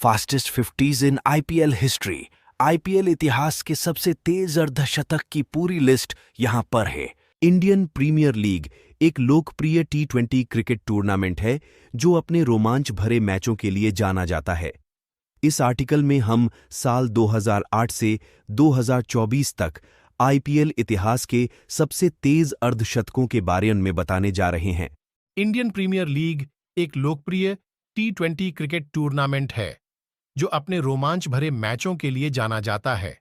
Fastest 50s in IPL history. IPL इतिहास के सबसे तेज अर्धशतक की पूरी लिस्ट यहां पर है। इंडियन प्रीमियर लीग एक लोकप्रिय टी20 क्रिकेट टूर्नामेंट है जो अपने रोमांच भरे मैचों के लिए जाना जाता है। इस आर्टिकल में हम साल 2008 से 2024 तक आईपीएल इतिहास के सबसे तेज अर्धशतकों के बारे में बताने जा रहे हैं। इंडियन प्रीमियर लीग एक लोकप्रिय टी20 क्रिकेट टूर्नामेंट है जो अपने रोमांच भरे मैचों के लिए जाना जाता है।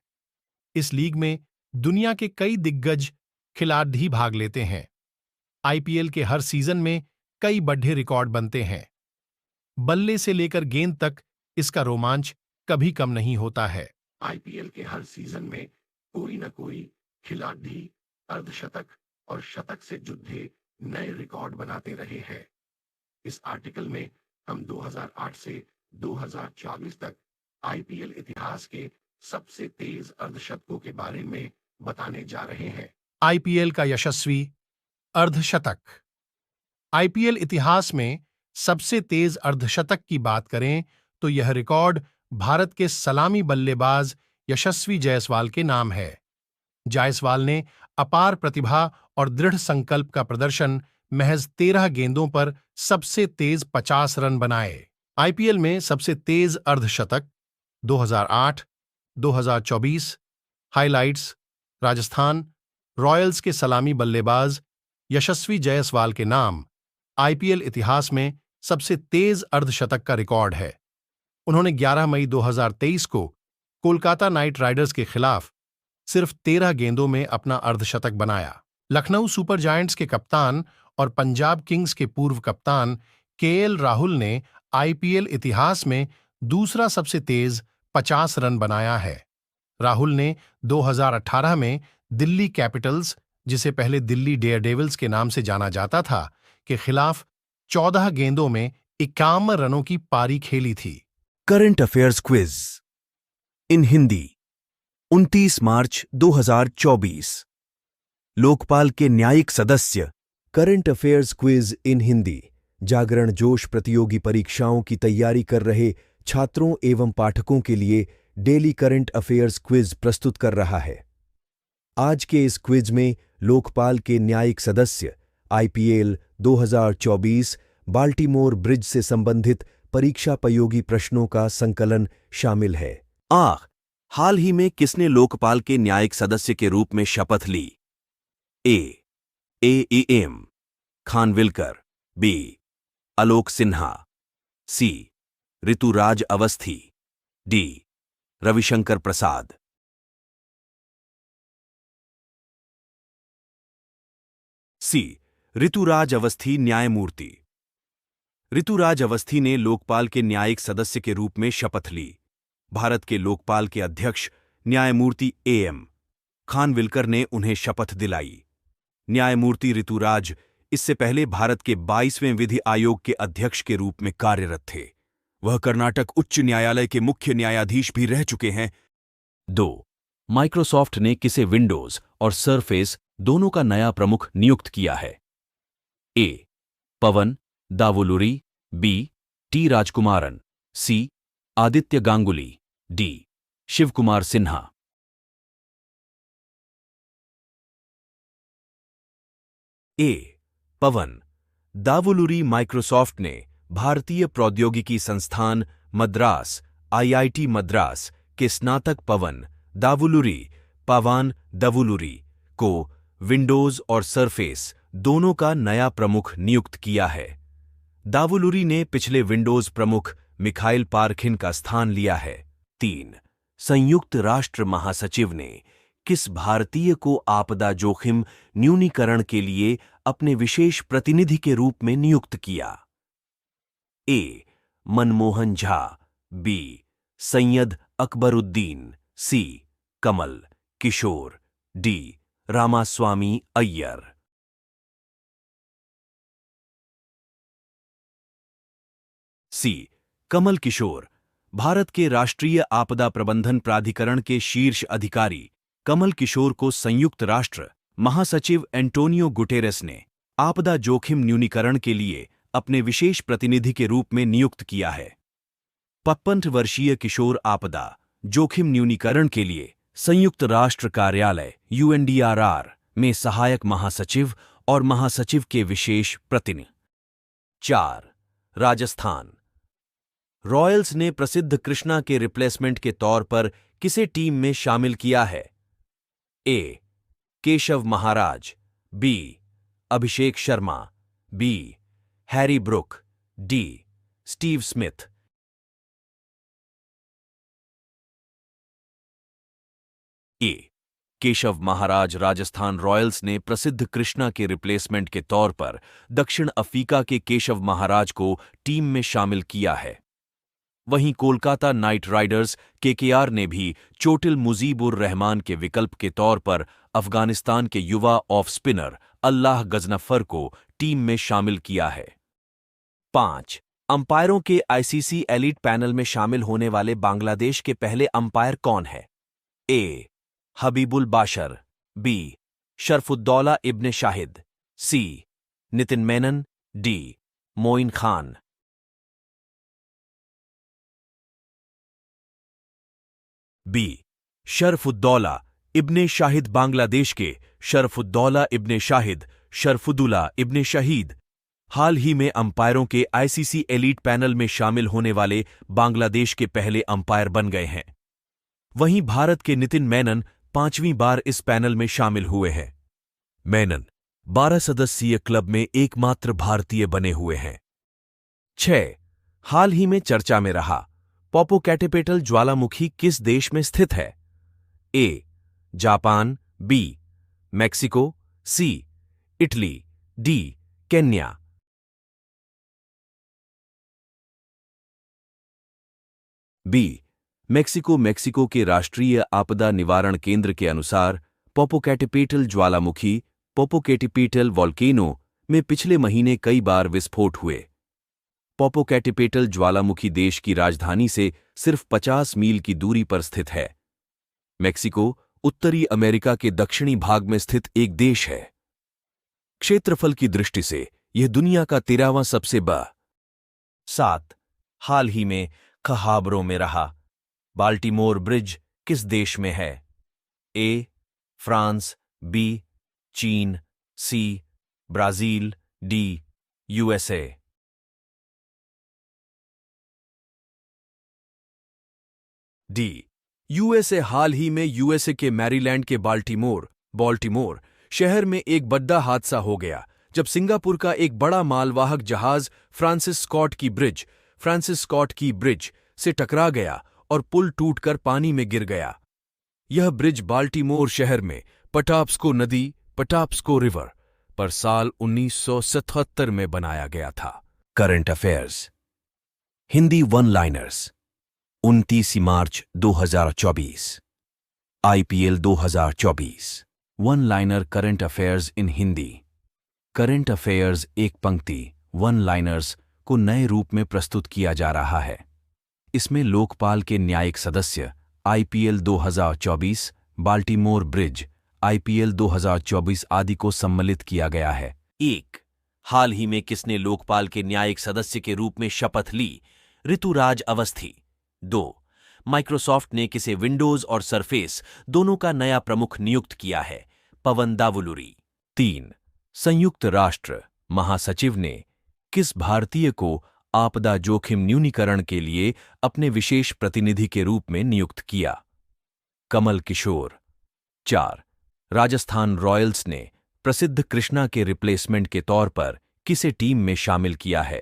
इस लीग में दुनिया के कई दिग्गज खिलाड़ी भाग लेते हैं। आईपीएल के हर सीजन में कई बड़े रिकॉर्ड बनते हैं। बल्ले से लेकर गेंद तक इसका रोमांच कभी कम नहीं होता है। आईपीएल के हर सीजन में कोई न कोई खिलाड़ी अर्धशतक और शतक से जुड़े नए रिकॉर्ड बनाते रहे हैं। इस आर्टिकल में हम 2008 से 2024 तक आईपीएल इतिहास के सबसे तेज अर्धशतकों के बारे में बताने जा रहे हैं। आईपीएल का यशस्वी अर्धशतक। आईपीएल इतिहास में सबसे तेज अर्धशतक की बात करें तो यह रिकॉर्ड भारत के सलामी बल्लेबाज यशस्वी जायसवाल के नाम है। जायसवाल ने अपार प्रतिभा और दृढ़ संकल्प का प्रदर्शन महज 13 गेंदों पर सबसे तेज 50 रन बनाए। आईपीएल में सबसे तेज अर्धशतक 2008, 2024। हाइलाइट्स: राजस्थान रॉयल्स के सलामी बल्लेबाज यशस्वी जायसवाल के नाम आईपीएल इतिहास में सबसे तेज अर्धशतक का रिकॉर्ड है। उन्होंने 11 मई 2023 को कोलकाता नाइट राइडर्स के खिलाफ सिर्फ 13 गेंदों में अपना अर्धशतक बनाया। लखनऊ सुपर जायंट्स के कप्तान और पंजाब किंग्स के पूर्व कप्तान केएल राहुल ने आईपीएल इतिहास में दूसरा सबसे तेज 50 रन बनाया है। राहुल ने 2018 में दिल्ली कैपिटल्स, जिसे पहले दिल्ली डेयरडेविल्स के नाम से जाना जाता था, के खिलाफ 14 गेंदों में 51 रनों की पारी खेली थी। Current affairs quiz in Hindi 29 March 2024। Lokpal के न्यायिक सदस्य। Current affairs quiz in Hindi Jagran Josh प्रतियोगी परीक्षाओं की तैयारी कर रहे छात्रों एवं पाठकों के लिए डेली करंट अफेयर्स क्विज प्रस्तुत कर रहा है। आज के इस क्विज में लोकपाल के न्यायिक सदस्य आईपीएल 2024 बाल्टीमोर ब्रिज से संबंधित परीक्षापयोगी प्रश्नों का संकलन शामिल है। हाल ही में किसने लोकपाल के न्यायिक सदस्य के रूप में शपथ ली? एम खानविलकर, बी आलोक सिन्हा, सी ऋतुराज अवस्थी, डी रविशंकर प्रसाद। सी ऋतुराज अवस्थी न्यायमूर्ति। ऋतुराज अवस्थी ने लोकपाल के न्यायिक सदस्य के रूप में शपथ ली। भारत के लोकपाल के अध्यक्ष न्यायमूर्ति एम खानविलकर ने उन्हें शपथ दिलाई। न्यायमूर्ति ऋतुराज इससे पहले भारत के 22वें विधि आयोग के अध्यक्ष के रूप में कार्यरत थे। वह कर्नाटक उच्च न्यायालय के मुख्य न्यायाधीश भी रह चुके हैं। 2. माइक्रोसॉफ्ट ने किसे विंडोज और सरफेस दोनों का नया प्रमुख नियुक्त किया है? ए पवन दावुलुरी, बी टी राजकुमारन, सी आदित्य गांगुली, डी शिवकुमार सिन्हा। ए पवन दावुलुरी माइक्रोसॉफ्ट ने भारतीय प्रौद्योगिकी संस्थान मद्रास आईआईटी मद्रास के स्नातक पवन पावान दावुलुरी को विंडोज और सरफेस दोनों का नया प्रमुख नियुक्त किया है। दावुलुरी ने पिछले विंडोज प्रमुख मिखाइल पारखिन का स्थान लिया है। 3. संयुक्त राष्ट्र महासचिव ने किस भारतीय को आपदा जोखिम न्यूनीकरण के लिए अपने विशेष प्रतिनिधि के रूप में नियुक्त किया? ए मनमोहन झा, बी सैयद अकबरुद्दीन, सी कमल किशोर, डी रामास्वामी अय्यर। सी कमल किशोर। भारत के राष्ट्रीय आपदा प्रबंधन प्राधिकरण के शीर्ष अधिकारी कमल किशोर को संयुक्त राष्ट्र महासचिव एंटोनियो गुटेरेस ने आपदा जोखिम न्यूनीकरण के लिए अपने विशेष प्रतिनिधि के रूप में नियुक्त किया है। 55 वर्षीय किशोर आपदा जोखिम न्यूनीकरण के लिए संयुक्त राष्ट्र कार्यालय UNDRR में सहायक महासचिव और महासचिव के विशेष प्रतिनिधि। 4. राजस्थान। रॉयल्स ने प्रसिद्ध कृष्णा के रिप्लेसमेंट के तौर पर किसे टीम में शामिल किया है? A. Keshav Maharaj, B. Abhishek Sharma, B. Harry Brook, D. Steve Smith. A. Keshav Maharaj. Rajasthan Royals ने प्रसिद्ध कृष्णा के रिप्लेसमेंट के तौर पर दक्षिण अफ्रीका के केशव महाराज को टीम में शामिल किया है। वहीं कोलकाता नाइट राइडर्स KKR ने भी चोटिल मुजीबुर रहमान के विकल्प के तौर पर अफगानिस्तान के युवा ऑफ स्पिनर अल्लाह गजनफर को टीम में शामिल किया है। 5. अंपायरों के ICC एलीट पैनल में शामिल होने वाले बांग्लादेश के पहले अंपायर कौन है? A. Habibul Bashar, B. Sharfuddoula Ibn Shahid, C. Nitin Menon, D. Moin Khan. B. Sharfuddoula इब्ने शाहिद। बांग्लादेश के शरफुद्दौला इब्ने शाहिद, शरफुदुल्ला इब्ने शहीद हाल ही में अंपायरों के ICC एलीट पैनल में शामिल होने वाले बांग्लादेश के पहले अंपायर बन गए हैं। वहीं भारत के नितिन मेनन 5वीं बार इस पैनल में शामिल हुए हैं। मेनन 12 सदस्यीय क्लब में एकमात्र भारतीय बने हुए हैं। 6. हाल ही में चर्चा में रहा पॉपोकैटिपेटल ज्वालामुखी किस देश में स्थित है? A. Japan, B. Mexico, C. Italy, D. Kenya. B. Mexico. Mexico के राष्ट्रीय आपदा निवारण केंद्र के अनुसार पॉपोकैटिपेटल ज्वालामुखी पॉपोकैटिपेटल वॉल्केनो में पिछले महीने कई बार विस्फोट हुए। पॉपोकैटिपेटल ज्वालामुखी देश की राजधानी से सिर्फ 50 मील की दूरी पर स्थित है। मेक्सिको उत्तरी अमेरिका के दक्षिणी भाग में स्थित एक देश है। क्षेत्रफल की दृष्टि से यह दुनिया का 13वां सबसे बड़ा। 7. हाल ही में खहाबरों में रहा बाल्टीमोर ब्रिज किस देश में है? A. France, B. चीन, C. Brazil, D. USA। D. USA। हाल ही में USA के मैरीलैंड के बाल्टीमोर शहर में एक बड़ा हादसा हो गया जब सिंगापुर का एक बड़ा मालवाहक जहाज फ्रांसिस स्कॉट की ब्रिज से टकरा गया और पुल टूटकर पानी में गिर गया। यह ब्रिज बाल्टीमोर शहर में पटाप्सको रिवर पर साल 1977 में बनाया गया था। Current affairs Hindi one liners 29 March 2024। IPL 2024 one liner current affairs in Hindi. Current affairs एक पंक्ति वन लाइनर्स को नए रूप में प्रस्तुत किया जा रहा है। इसमें लोकपाल के न्यायिक सदस्य IPL 2024, बाल्टीमोर ब्रिज IPL 2024 आदि को सम्मिलित किया गया है। 1. हाल ही में किसने लोकपाल के न्यायिक सदस्य के रूप में शपथ ली? ऋतुराज अवस्थी। 2. माइक्रोसॉफ्ट ने किसे विंडोज और सरफेस दोनों का नया प्रमुख नियुक्त किया है? पवन दावुलुरी। 3. संयुक्त राष्ट्र महासचिव ने किस भारतीय को आपदा जोखिम न्यूनीकरण के लिए अपने विशेष प्रतिनिधि के रूप में नियुक्त किया? कमल किशोर। 4. राजस्थान रॉयल्स ने प्रसिद्ध कृष्णा के रिप्लेसमेंट के तौर पर किसे टीम में शामिल किया है?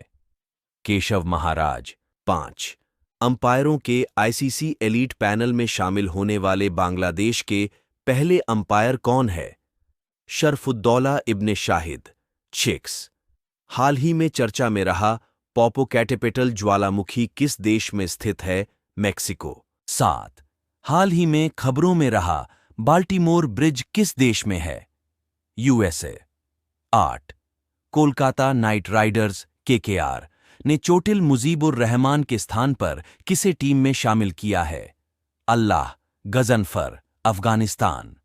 केशव महाराज। 5. अंपायरों के ICC एलीट पैनल में शामिल होने वाले बांग्लादेश के पहले अंपायर कौन है? शरफुद्दौला इब्ने शाहिद। 6. हाल ही में चर्चा में रहा पॉपोकैटिपेटल ज्वालामुखी किस देश में स्थित है? मैक्सिको। 7. हाल ही में खबरों में रहा बाल्टीमोर ब्रिज किस देश में है? USA। 8. Kolkata night Riders KKR ने चोटिल मुजीबुर रहमान के स्थान पर किसे टीम में शामिल किया है? अल्लाह गजनफर, अफगानिस्तान।